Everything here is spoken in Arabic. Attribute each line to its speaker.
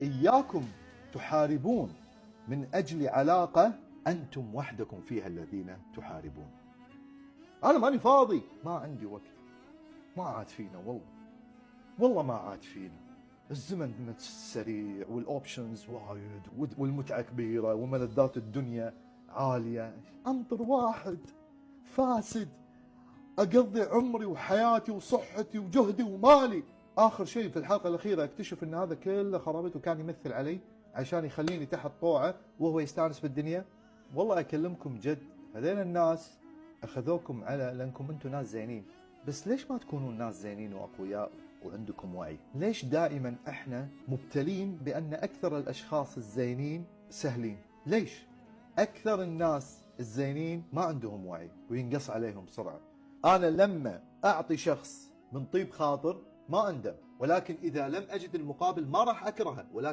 Speaker 1: إياكم تحاربون من أجل علاقة أنتم وحدكم فيها الذين تحاربون. أنا ماني فاضي، ما عندي وقت، ما عاد فينا والله ما عاد فينا. الزمن سريع والأوبشنز وايد والمتعة كبيرة وملذات الدنيا عالية. أنطر واحد فاسد أقضي عمري وحياتي وصحتي وجهدي ومالي، آخر شيء في الحلقة الأخيرة أكتشف أن هذا كله خرابيط وكان يمثل علي عشان يخليني تحت طوعه وهو يستانس بالدنيا. والله أكلمكم جد، هذين الناس أخذوكم على لأنكم أنتم ناس زينين، بس ليش ما تكونون ناس زينين وأقوياء وعندكم وعي؟ ليش دائما احنا مبتلين بأن أكثر الأشخاص الزينين سهلين؟ ليش أكثر الناس الزينين ما عندهم وعي وينقص عليهم بسرعة؟ أنا لما أعطي شخص من طيب خاطر ما أندم، ولكن إذا لم أجد المقابل ما راح أكرهه، ولكن